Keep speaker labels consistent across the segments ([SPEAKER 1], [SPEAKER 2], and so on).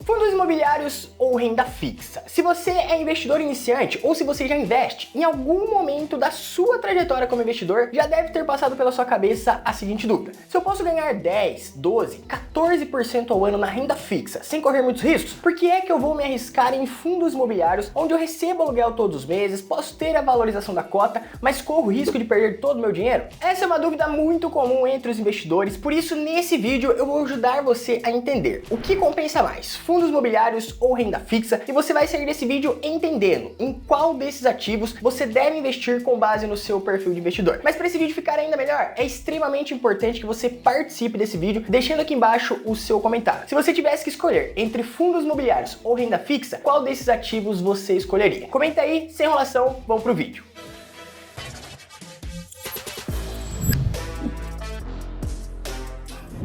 [SPEAKER 1] Fundos imobiliários ou renda fixa? Se você é investidor iniciante ou se você já investe, em algum momento da sua trajetória como investidor, já deve ter passado pela sua cabeça a seguinte dúvida: se eu posso ganhar 10, 12, 14% ao ano na renda fixa, sem correr muitos riscos, por que é que eu vou me arriscar em fundos imobiliários, onde eu recebo aluguel todos os meses, posso ter a valorização da cota, mas corro o risco de perder todo o meu dinheiro? Essa é uma dúvida muito comum entre os investidores, por isso nesse vídeo eu vou ajudar você a entender o que compensa mais, fundos imobiliários ou renda fixa, e você vai sair desse vídeo entendendo em qual desses ativos você deve investir com base no seu perfil de investidor. Mas para esse vídeo ficar ainda melhor, é extremamente importante que você participe desse vídeo, deixando aqui embaixo o seu comentário. Se você tivesse que escolher entre fundos imobiliários ou renda fixa, qual desses ativos você escolheria? Comenta aí, sem enrolação, vamos pro vídeo.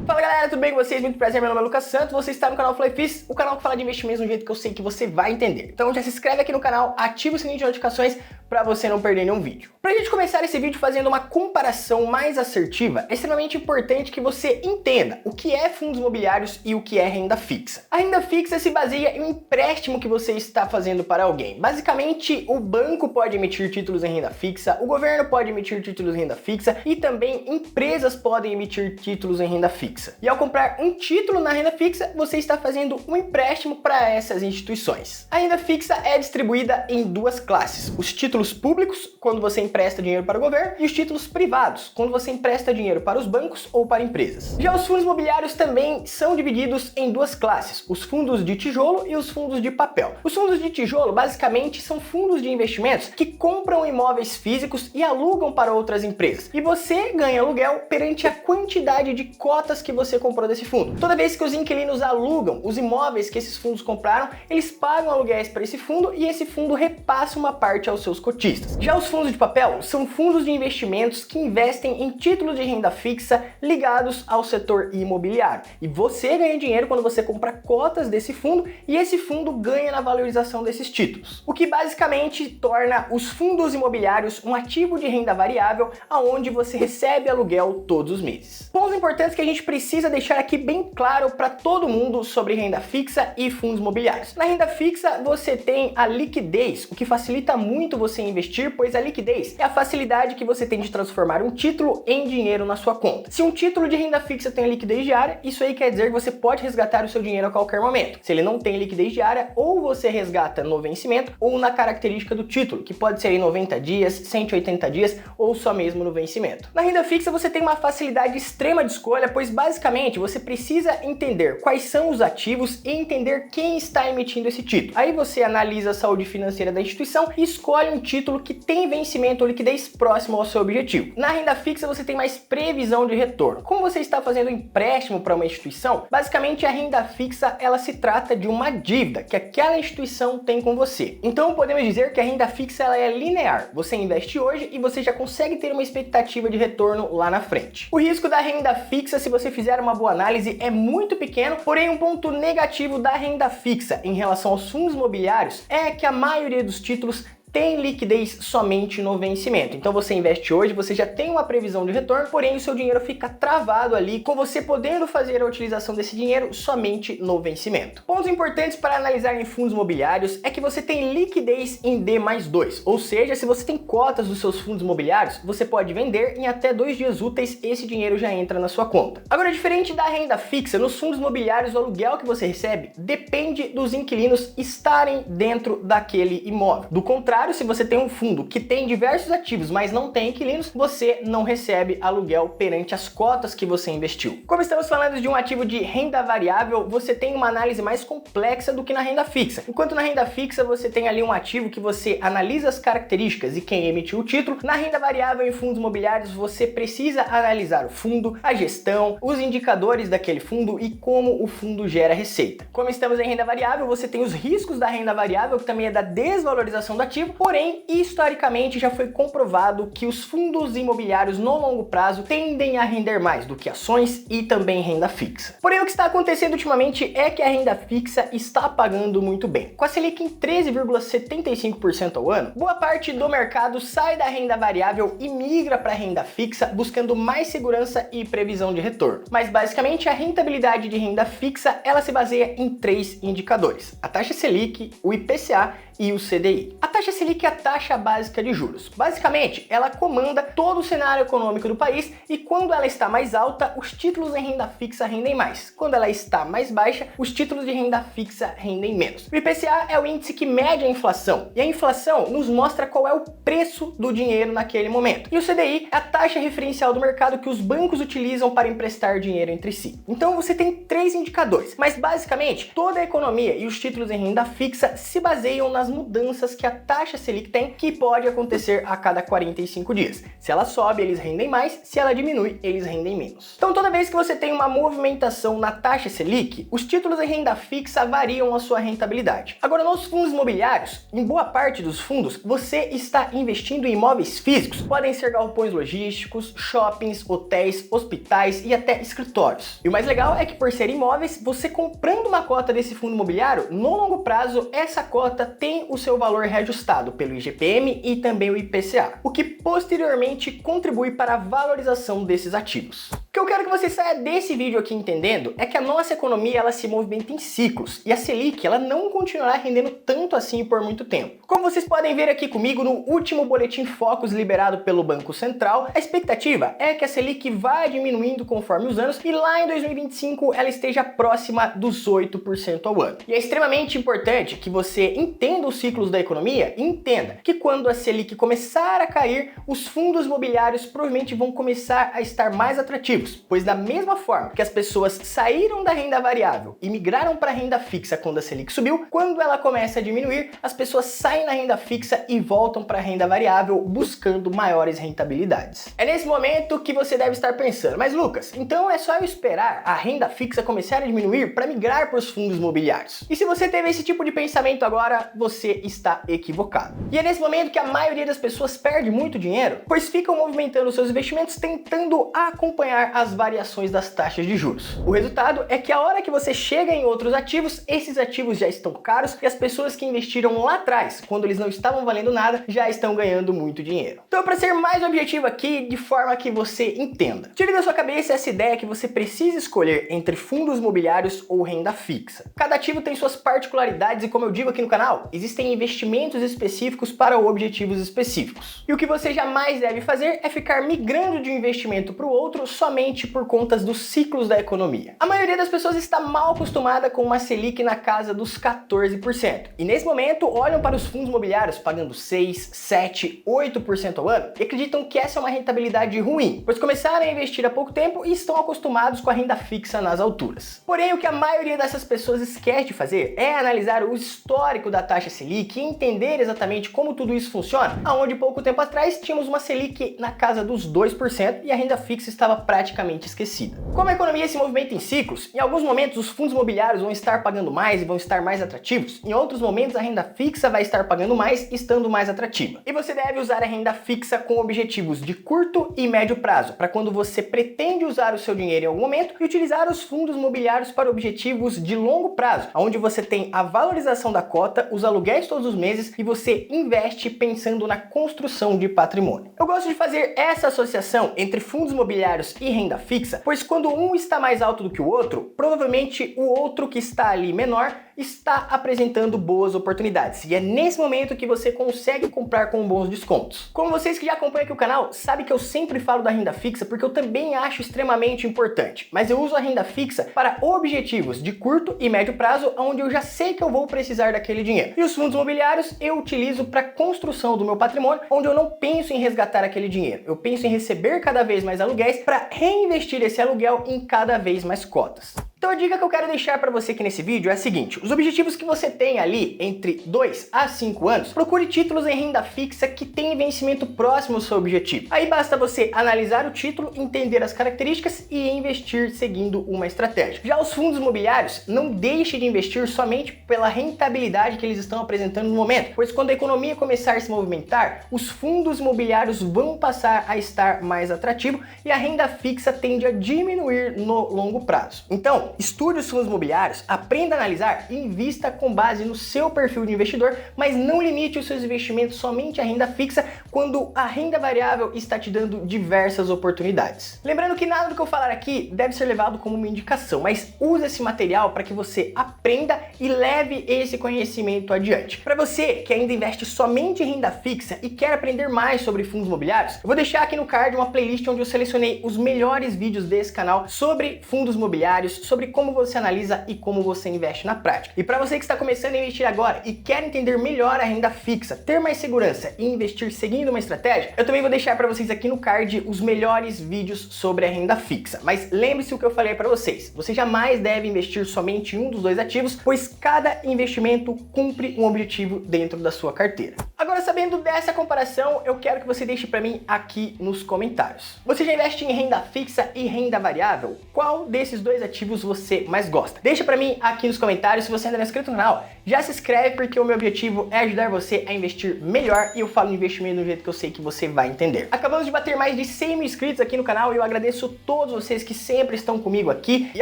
[SPEAKER 1] Fala galera, tudo bem com vocês? Muito prazer, meu nome é Lucas Santos, você está no canal Flyfis, o canal que fala de investimentos de um jeito que eu sei que você vai entender. Então já se inscreve aqui no canal, ativa o sininho de notificações para você não perder nenhum vídeo. Pra gente começar esse vídeo fazendo uma comparação mais assertiva, é extremamente importante que você entenda o que é fundos imobiliários e o que é renda fixa. A renda fixa se baseia em um empréstimo que você está fazendo para alguém. Basicamente, o banco pode emitir títulos em renda fixa, o governo pode emitir títulos em renda fixa e também empresas podem emitir títulos em renda fixa. E ao comprar um título na renda fixa, você está fazendo um empréstimo para essas instituições. A renda fixa é distribuída em duas classes: os títulos públicos, quando você empresta dinheiro para o governo, e os títulos privados, quando você empresta dinheiro para os bancos ou para empresas. Já os fundos imobiliários também são divididos em duas classes: os fundos de tijolo e os fundos de papel. Os fundos de tijolo basicamente são fundos de investimentos que compram imóveis físicos e alugam para outras empresas, e você ganha aluguel perante a quantidade de cotas que você comprou desse fundo. Toda vez que os inquilinos alugam os imóveis que esses fundos compraram, eles pagam aluguéis para esse fundo e esse fundo repassa uma parte aos seus cotistas. Já os fundos de papel são fundos de investimentos que investem em títulos de renda fixa ligados ao setor imobiliário. E você ganha dinheiro quando você compra cotas desse fundo e esse fundo ganha na valorização desses títulos. O que basicamente torna os fundos imobiliários um ativo de renda variável aonde você recebe aluguel todos os meses. Pontos importantes que a gente precisa deixar aqui bem claro para todo mundo sobre renda fixa e fundos imobiliários. Na renda fixa você tem a liquidez, o que facilita muito você investir, pois a liquidez é a facilidade que você tem de transformar um título em dinheiro na sua conta. Se um título de renda fixa tem liquidez diária, isso aí quer dizer que você pode resgatar o seu dinheiro a qualquer momento. Se ele não tem liquidez diária, ou você resgata no vencimento ou na característica do título, que pode ser em 90 dias, 180 dias ou só mesmo no vencimento. Na renda fixa você tem uma facilidade extrema de escolha, pois basicamente você precisa entender quais são os ativos e entender quem está emitindo esse título. Aí você analisa a saúde financeira da instituição e escolhe um título que tem vencimento ou liquidez próximo ao seu objetivo. Na renda fixa você tem mais previsão de retorno. Como você está fazendo um empréstimo para uma instituição, basicamente a renda fixa ela se trata de uma dívida que aquela instituição tem com você. Então podemos dizer que a renda fixa ela é linear. Você investe hoje e você já consegue ter uma expectativa de retorno lá na frente. O risco da renda fixa, se você fizer uma boa análise, é muito pequeno, porém um ponto negativo da renda fixa em relação aos fundos imobiliários é que a maioria dos títulos tem liquidez somente no vencimento. Então você investe hoje, você já tem uma previsão de retorno, porém o seu dinheiro fica travado ali, com você podendo fazer a utilização desse dinheiro somente no vencimento. Pontos importantes para analisar em fundos imobiliários é que você tem liquidez em D+2, ou seja, se você tem cotas dos seus fundos imobiliários, você pode vender em até 2 dias úteis, esse dinheiro já entra na sua conta. Agora, diferente da renda fixa, nos fundos imobiliários o aluguel que você recebe depende dos inquilinos estarem dentro daquele imóvel. Do contrário, se você tem um fundo que tem diversos ativos, mas não tem inquilinos, você não recebe aluguel perante as cotas que você investiu. Como estamos falando de um ativo de renda variável, você tem uma análise mais complexa do que na renda fixa. Enquanto na renda fixa você tem ali um ativo que você analisa as características e quem emitiu o título, na renda variável em fundos imobiliários você precisa analisar o fundo, a gestão, os indicadores daquele fundo e como o fundo gera receita. Como estamos em renda variável, você tem os riscos da renda variável, que também é da desvalorização do ativo, porém, historicamente já foi comprovado que os fundos imobiliários no longo prazo tendem a render mais do que ações e também renda fixa. Porém, o que está acontecendo ultimamente é que a renda fixa está pagando muito bem. Com a Selic em 13,75% ao ano, boa parte do mercado sai da renda variável e migra para a renda fixa, buscando mais segurança e previsão de retorno. Mas basicamente a rentabilidade de renda fixa, ela se baseia em 3 indicadores: a taxa Selic, o IPCA e o CDI. A taxa Selic é a taxa básica de juros. Basicamente, ela comanda todo o cenário econômico do país e quando ela está mais alta, os títulos em renda fixa rendem mais. Quando ela está mais baixa, os títulos de renda fixa rendem menos. O IPCA é o índice que mede a inflação e a inflação nos mostra qual é o preço do dinheiro naquele momento. E o CDI é a taxa referencial do mercado que os bancos utilizam para emprestar dinheiro entre si. Então você tem 3 indicadores, mas basicamente toda a economia e os títulos em renda fixa se baseiam nas mudanças que a taxa Selic tem, que pode acontecer a cada 45 dias. Se ela sobe, eles rendem mais, se ela diminui, eles rendem menos. Então toda vez que você tem uma movimentação na taxa Selic, os títulos em renda fixa variam a sua rentabilidade. Agora, nos fundos imobiliários, em boa parte dos fundos, você está investindo em imóveis físicos. Podem ser galpões logísticos, shoppings, hotéis, hospitais e até escritórios. E o mais legal é que, por ser imóveis, você comprando uma cota desse fundo imobiliário, no longo prazo, essa cota tem o seu valor reajustado pelo IGPM e também o IPCA, o que posteriormente contribui para a valorização desses ativos. O que eu quero que você saia desse vídeo aqui entendendo é que a nossa economia, ela se movimenta em ciclos e a Selic, ela não continuará rendendo tanto assim por muito tempo. Como vocês podem ver aqui comigo no último boletim Focus liberado pelo Banco Central, a expectativa é que a Selic vá diminuindo conforme os anos e lá em 2025 ela esteja próxima dos 8% ao ano. E é extremamente importante que você entenda os ciclos da economia e entenda que quando a Selic começar a cair, os fundos imobiliários provavelmente vão começar a estar mais atrativos, pois da mesma forma que as pessoas saíram da renda variável e migraram para a renda fixa quando a Selic subiu, quando ela começa a diminuir, as pessoas saem da renda fixa e voltam para a renda variável buscando maiores rentabilidades. É nesse momento que você deve estar pensando, mas Lucas, então é só eu esperar a renda fixa começar a diminuir para migrar para os fundos imobiliários? E se você teve esse tipo de pensamento agora, você está equivocado. E é nesse momento que a maioria das pessoas perde muito dinheiro, pois ficam movimentando seus investimentos tentando acompanhar as variações das taxas de juros. O resultado é que a hora que você chega em outros ativos, esses ativos já estão caros e as pessoas que investiram lá atrás, quando eles não estavam valendo nada, já estão ganhando muito dinheiro. Então, para ser mais objetivo aqui, de forma que você entenda, tire da sua cabeça essa ideia que você precisa escolher entre fundos imobiliários ou renda fixa. Cada ativo tem suas particularidades e, como eu digo aqui no canal, existem investimentos específicos para objetivos específicos. E o que você jamais deve fazer é ficar migrando de um investimento para o outro somente por conta dos ciclos da economia. A maioria das pessoas está mal acostumada com uma Selic na casa dos 14%. E nesse momento olham para os fundos imobiliários pagando 6, 7, 8% ao ano e acreditam que essa é uma rentabilidade ruim, pois começaram a investir há pouco tempo e estão acostumados com a renda fixa nas alturas. Porém, o que a maioria dessas pessoas esquece de fazer é analisar o histórico da taxa Selic e entender exatamente como tudo isso funciona, aonde pouco tempo atrás tínhamos uma Selic na casa dos 2% e a renda fixa estava praticamente esquecida. Como a economia se movimenta em ciclos, em alguns momentos os fundos imobiliários vão estar pagando mais e vão estar mais atrativos, em outros momentos a renda fixa vai estar pagando mais, estando mais atrativa. E você deve usar a renda fixa com objetivos de curto e médio prazo, para quando você pretende usar o seu dinheiro em algum momento, e utilizar os fundos imobiliários para objetivos de longo prazo, onde você tem a valorização da cota, os aluguéis todos os meses e você investe pensando na construção de patrimônio. Eu gosto de fazer essa associação entre fundos imobiliários e renda fixa, pois quando um está mais alto do que o outro, provavelmente o outro que está ali menor está apresentando boas oportunidades. E é nesse momento que você consegue comprar com bons descontos. Como vocês que já acompanham aqui o canal, sabem que eu sempre falo da renda fixa porque eu também acho extremamente importante. Mas eu uso a renda fixa para objetivos de curto e médio prazo, onde eu já sei que eu vou precisar daquele dinheiro. E os fundos imobiliários eu utilizo para construção do meu patrimônio, onde eu não penso em resgatar aquele dinheiro. Eu penso em receber cada vez mais aluguéis para reinvestir esse aluguel em cada vez mais cotas. Então a dica que eu quero deixar para você aqui nesse vídeo é a seguinte: os objetivos que você tem ali entre 2 a 5 anos, procure títulos em renda fixa que tem vencimento próximo ao seu objetivo. Aí basta você analisar o título, entender as características e investir seguindo uma estratégia. Já os fundos imobiliários, não deixe de investir somente pela rentabilidade que eles estão apresentando no momento, pois quando a economia começar a se movimentar, os fundos imobiliários vão passar a estar mais atrativos e a renda fixa tende a diminuir no longo prazo. Então, estude os fundos imobiliários, aprenda a analisar e invista com base no seu perfil de investidor, mas não limite os seus investimentos somente à renda fixa quando a renda variável está te dando diversas oportunidades. Lembrando que nada do que eu falar aqui deve ser levado como uma indicação, mas use esse material para que você aprenda e leve esse conhecimento adiante. Para você que ainda investe somente em renda fixa e quer aprender mais sobre fundos imobiliários, eu vou deixar aqui no card uma playlist onde eu selecionei os melhores vídeos desse canal sobre fundos imobiliários, sobre como você analisa e como você investe na prática. E para você que está começando a investir agora e quer entender melhor a renda fixa, ter mais segurança e investir seguindo uma estratégia, eu também vou deixar para vocês aqui no card os melhores vídeos sobre a renda fixa. Mas lembre-se o que eu falei para vocês: você jamais deve investir somente em um dos dois ativos, pois cada investimento cumpre um objetivo dentro da sua carteira. Agora, sabendo dessa comparação, eu quero que você deixe para mim aqui nos comentários: você já investe em renda fixa e renda variável? Qual desses dois ativos você mais gosta? Deixa para mim aqui nos comentários. Se você ainda não é inscrito no canal, já se inscreve, porque o meu objetivo é ajudar você a investir melhor e eu falo de investimento do jeito que eu sei que você vai entender. Acabamos de bater mais de 100 mil inscritos aqui no canal e eu agradeço todos vocês que sempre estão comigo aqui e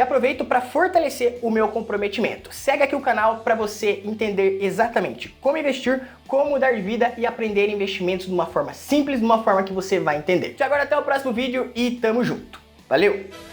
[SPEAKER 1] aproveito para fortalecer o meu comprometimento. Segue aqui o canal para você entender exatamente como investir, como mudar de vida e aprender investimentos de uma forma simples, de uma forma que você vai entender. E agora até o próximo vídeo e tamo junto. Valeu!